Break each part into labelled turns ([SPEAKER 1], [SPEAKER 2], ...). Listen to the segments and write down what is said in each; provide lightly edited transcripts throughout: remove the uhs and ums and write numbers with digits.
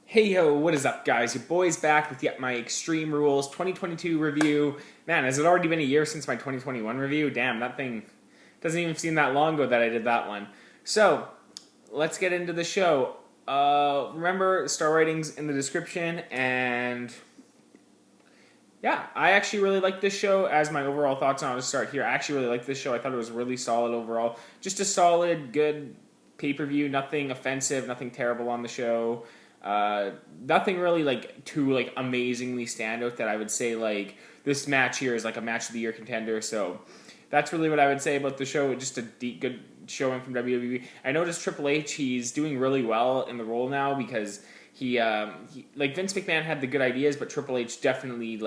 [SPEAKER 1] Hey yo, what is up guys? Your boy's back with yet my Extreme Rules 2022 review. Man, has it already been a year since my 2021 review? Damn, that thing doesn't even seem that long ago that I did that one. So, let's get into the show. Remember, star ratings in the description, and yeah, I actually really like this show. As my overall thoughts on it, I'll start here. I actually really like this show. I thought it was really solid overall. Just a solid, good pay-per-view. Nothing offensive, nothing terrible on the show. Nothing really too amazingly standout that I would say like this match here is like a match of the year contender. So that's really what I would say about the show. Just a good showing from WWE. I noticed Triple H, he's doing really well in the role now because he like Vince McMahon had the good ideas, but Triple H definitely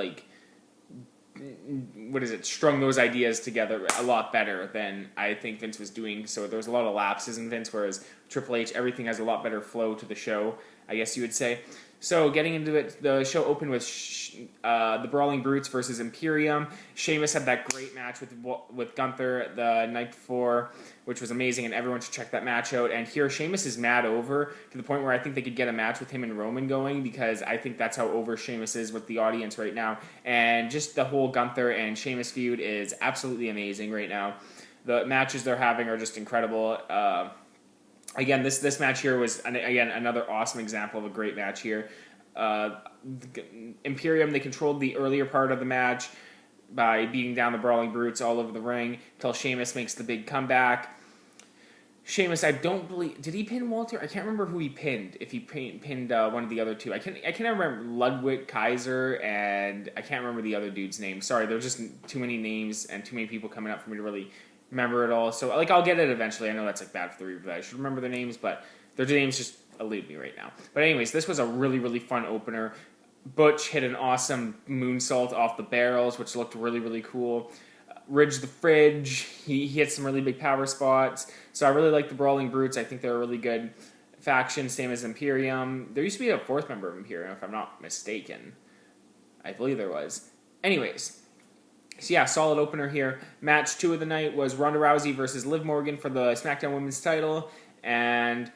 [SPEAKER 1] strung those ideas together a lot better than I think Vince was doing. So there was a lot of lapses in Vince, whereas Triple H, everything has a lot better flow to the show, I guess you would say. So getting into it, the show opened with the Brawling Brutes versus Imperium. Sheamus had that great match with Gunther the night before, which was amazing, and everyone should check that match out. And here, Sheamus is mad over to the point where I think they could get a match with him and Roman going, because I think that's how over Sheamus is with the audience right now. And just the whole Gunther and Sheamus feud is absolutely amazing right now. The matches they're having are just incredible. Again, this match here was, again, another awesome example of a great match here. Imperium, they controlled the earlier part of the match by beating down the Brawling Brutes all over the ring until Sheamus makes the big comeback. Sheamus, I don't believe, did he pin Walter? I can't remember who he pinned. If he pinned one of the other two, I can't remember Ludwig Kaiser, and I can't remember the other dude's name. Sorry, there's just too many names and too many people coming up for me to really remember it all. So I'll get it eventually. I know that's bad for the review. I should remember their names, but their names just elude me right now. But anyways, this was a really fun opener. Butch hit an awesome moonsault off the barrels, which looked really cool. Ridge the Fridge, he hit some really big power spots. So I really like the Brawling Brutes. I think they're a really good faction, same as Imperium. There used to be a fourth member of Imperium, if I'm not mistaken. I believe there was. Anyways, so yeah, solid opener here. Match 2 of the night was Ronda Rousey versus Liv Morgan for the SmackDown Women's title. And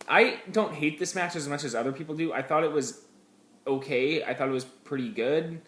[SPEAKER 1] I don't hate this match as much as other people do. I thought it was okay. I thought it was pretty good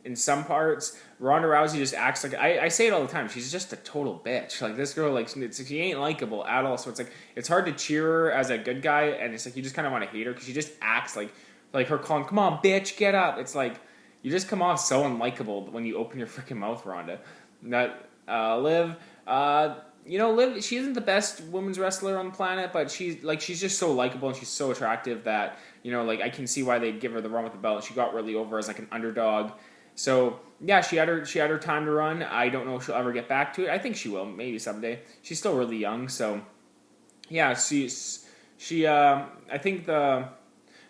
[SPEAKER 1] in some parts. Ronda Rousey just acts like, I say it all the time, she's just a total bitch. Like, this girl, she ain't likable at all. So it's hard to cheer her as a good guy, and it's like you just kind of want to hate her because she just acts like her calling, "Come on, bitch, get up." It's like you just come off so unlikable when you open your freaking mouth, Ronda. Liv, Liv, she isn't the best women's wrestler on the planet, but she's just so likable and she's so attractive that, I can see why they'd give her the run with the belt. She got really over as like an underdog. So yeah, she had her time to run. I don't know if she'll ever get back to it. I think she will, maybe someday. She's still really young, so yeah. I think the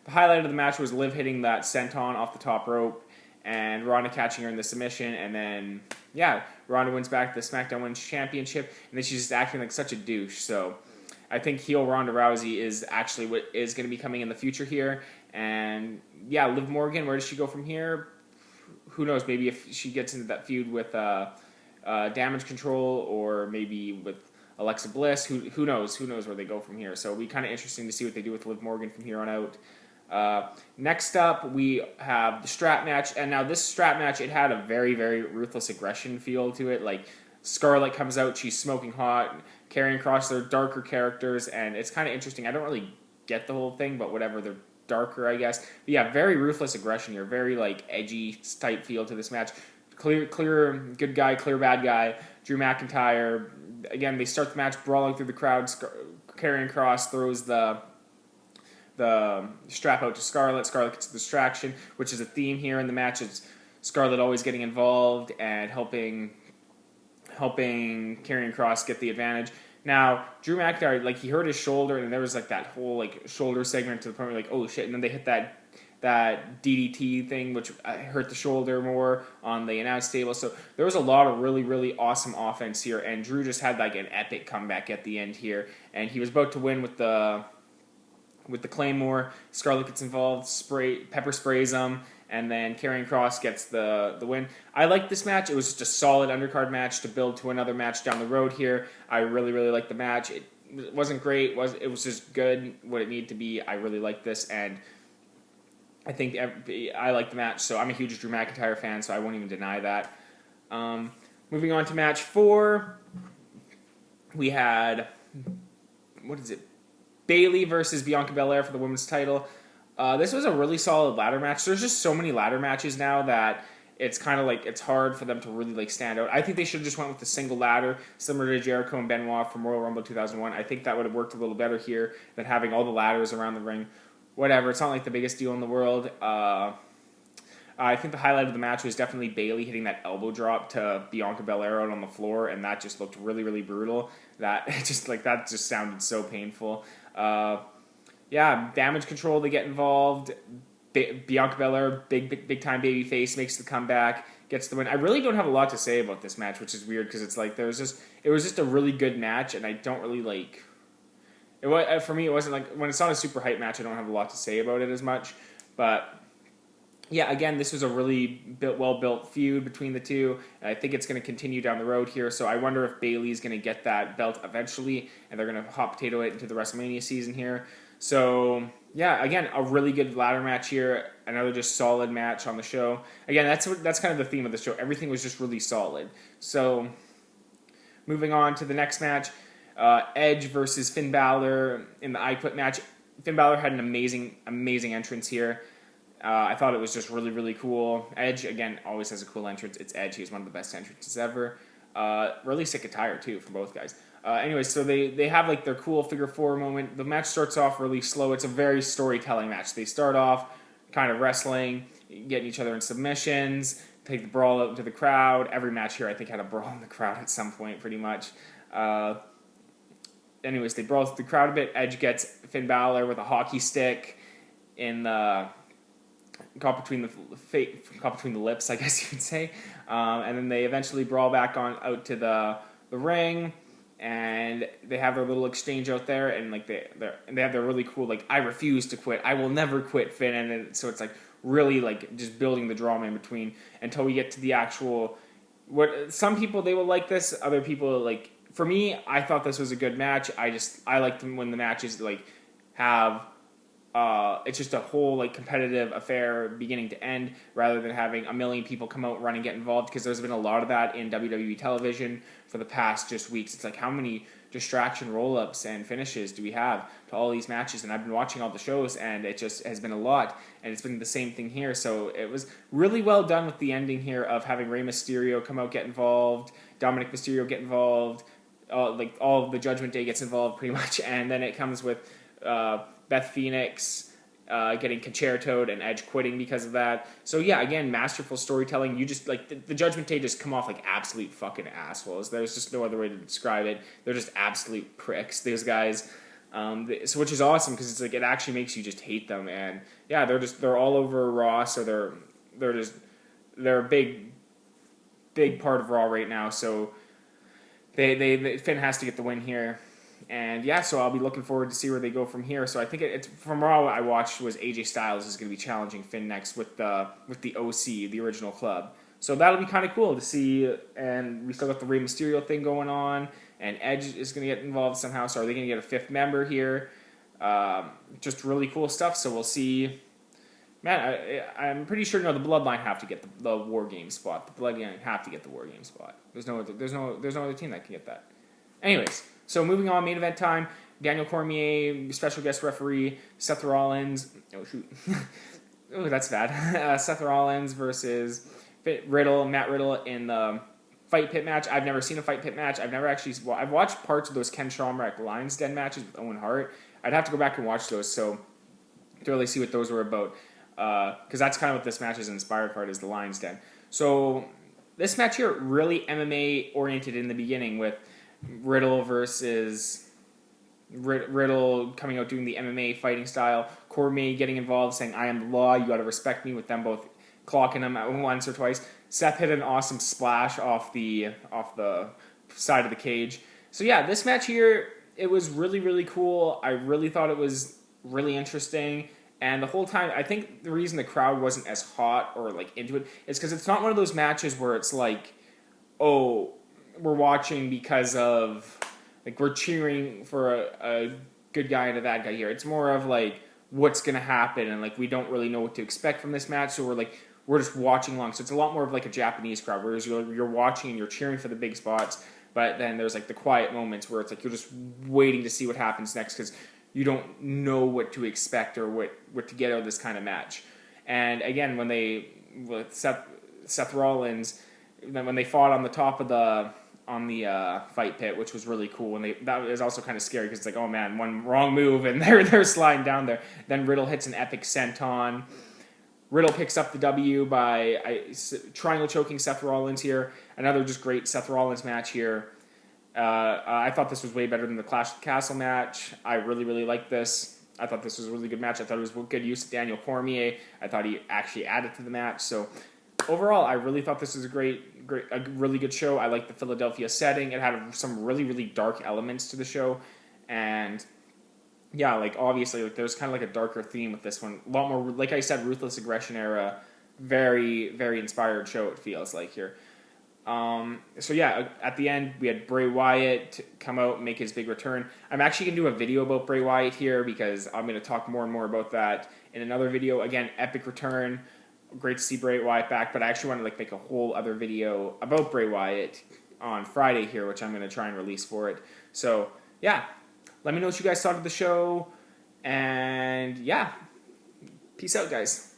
[SPEAKER 1] highlight of the match was Liv hitting that senton off the top rope, and Ronda catching her in the submission, and then yeah, Ronda wins back the SmackDown Women's Championship, and then she's just acting like such a douche. So I think heel Ronda Rousey is actually what is going to be coming in the future here. And yeah, Liv Morgan, where does she go from here? Who knows? Maybe if she gets into that feud with Damage Control, or maybe with Alexa Bliss. Who knows? Who knows where they go from here? So it'll be kind of interesting to see what they do with Liv Morgan from here on out. Next up, we have the strap match. And now this strap match, it had a very ruthless aggression feel to it. Like, Scarlett comes out, she's smoking hot. Karrion Kross, they're darker characters, and it's kind of interesting. I don't really get the whole thing, but whatever, they're darker, I guess. But yeah, very ruthless aggression here. Very, edgy type feel to this match. Clear good guy, clear bad guy. Drew McIntyre. Again, they start the match brawling through the crowd. Karrion Kross throws the strap out to Scarlett. Scarlett gets a distraction, which is a theme here in the match. It's Scarlett always getting involved and helping Karrion Kross get the advantage. Now, Drew McIntyre, he hurt his shoulder, and there was that whole shoulder segment to the point where oh shit, and then they hit that DDT thing, which hurt the shoulder more on the announce table. So there was a lot of really awesome offense here, and Drew just had an epic comeback at the end here, and he was about to win with the Claymore. Scarlett gets involved, pepper sprays him, and then Karrion Kross gets the win. I like this match. It was just a solid undercard match to build to another match down the road here. I really liked the match. It wasn't great. It was just good, what it needed to be. I really liked this, and I think I like the match, so I'm a huge Drew McIntyre fan, so I won't even deny that. Moving on to match 4, we had, what is it? Bayley versus Bianca Belair for the women's title. This was a really solid ladder match. There's just so many ladder matches now that it's kind of like it's hard for them to really like stand out. I think they should have just went with the single ladder, similar to Jericho and Benoit from Royal Rumble 2001. I think that would have worked a little better here than having all the ladders around the ring. Whatever, it's not like the biggest deal in the world. I think the highlight of the match was definitely Bayley hitting that elbow drop to Bianca Belair out on the floor, and that just looked really, really brutal. That just sounded so painful. Damage control, they get involved. Bianca Belair, big time baby face, makes the comeback, gets the win. I really don't have a lot to say about this match, which is weird because it's like it was just a really good match, and I don't really like. For me, it wasn't like when it's not a super hype match. I don't have a lot to say about it as much, but yeah, again, this was a really well built feud between the two, and I think it's going to continue down the road here. So I wonder if Bayley's going to get that belt eventually, and they're going to hot potato it into the WrestleMania season here. So yeah, again, a really good ladder match here. Another just solid match on the show. Again, that's kind of the theme of the show. Everything was just really solid. So moving on to the next match. Edge versus Finn Balor in the I-Quit match. Finn Balor had an amazing entrance here. I thought it was just really, really cool. Edge, again, always has a cool entrance. It's Edge. He's one of the best entrances ever. Really sick attire, too, from both guys. Anyways, so they have like their cool figure 4 moment. The match starts off really slow. It's a very storytelling match. They start off kind of wrestling, getting each other in submissions, take the brawl out into the crowd. Every match here, I think, had a brawl in the crowd at some point, pretty much. Anyways, they brawl through the crowd a bit. Edge gets Finn Balor with a hockey stick in the caught between the lips, I guess you could say. And then they eventually brawl back on out to the ring, and they have their little exchange out there, and like they have their really cool like I refuse to quit, I will never quit Finn, and so it's like really like just building the drama in between until we get to the actual. What some people they will like this, other people like. For me, I thought this was a good match. I like them when the matches like have it's just a whole like competitive affair beginning to end rather than having a million people come out, run and get involved, because there's been a lot of that in WWE television for the past just weeks. It's like how many distraction roll-ups and finishes do we have to all these matches? And I've been watching all the shows, and it just has been a lot, and it's been the same thing here. So it was really well done with the ending here of having Rey Mysterio come out, get involved, Dominic Mysterio get involved, like all of the Judgment Day gets involved pretty much, and then it comes with Beth Phoenix getting concertoed and Edge quitting because of that. So yeah, again, masterful storytelling. You just like the Judgment Day just come off like absolute fucking assholes. There's just no other way to describe it. They're just absolute pricks. These guys, so which is awesome because it's like it actually makes you just hate them. And yeah, they're all over Raw. So they're a big part of Raw right now. So Finn has to get the win here. And yeah, so I'll be looking forward to see where they go from here. So I think it's from Raw I watched was AJ Styles is going to be challenging Finn next with the OC, the original club. So that'll be kind of cool to see. And we still got the Rey Mysterio thing going on, and Edge is going to get involved somehow. So are they going to get a 5th member here? Just really cool stuff. So we'll see. Man, I'm pretty sure the Bloodline have to get the War Game spot. The Bloodline have to get the War Game spot. There's no other team that can get that. Anyways. So moving on, main event time. Daniel Cormier, special guest referee. Seth Rollins. Oh, shoot. Oh, that's bad. Seth Rollins versus Matt Riddle in the fight pit match. I've never seen a fight pit match. I've watched parts of those Ken Shamrock Lions Den matches with Owen Hart. I'd have to go back and watch those to really see what those were about. Because that's kind of what this match is inspired part is the Lions Den. So this match here, really MMA oriented in the beginning with Riddle versus Riddle coming out doing the MMA fighting style. Cormier getting involved, saying, I am the law, you got to respect me, with them both clocking him once or twice. Seth hit an awesome splash off the side of the cage. So yeah, this match here, it was really, really cool. I really thought it was really interesting. And the whole time, I think the reason the crowd wasn't as hot or like into it is because it's not one of those matches where it's like, oh, we're watching because of like we're cheering for a good guy and a bad guy here. It's more of like, what's going to happen, and like we don't really know what to expect from this match, so we're just watching along. So it's a lot more of like a Japanese crowd, whereas you're watching and you're cheering for the big spots, but then there's like the quiet moments where it's like you're just waiting to see what happens next because you don't know what to expect or what to get out of this kind of match. And again, with Seth Rollins, when they fought on the top of the fight pit, which was really cool, and that was also kind of scary because it's like, oh man, one wrong move and they're sliding down there. Then Riddle hits an epic senton. Riddle picks up the W by triangle choking Seth Rollins here. Another just great Seth Rollins match here. I thought this was way better than the Clash of the Castle match. I really, really liked this. I thought this was a really good match. I thought it was good use of Daniel Cormier. I thought he actually added to the match. So overall, I really thought this was a really good show. I liked the Philadelphia setting. It had some really, really dark elements to the show. And yeah, like obviously, like there's kind of like a darker theme with this one. A lot more, like I said, Ruthless Aggression era. Very, very inspired show, it feels like here. So yeah, at the end, we had Bray Wyatt come out and make his big return. I'm actually going to do a video about Bray Wyatt here because I'm going to talk more and more about that in another video. Again, epic return. Great to see Bray Wyatt back, but I actually want to like make a whole other video about Bray Wyatt on Friday here, which I'm going to try and release for it. So yeah, let me know what you guys thought of the show, and yeah, peace out, guys.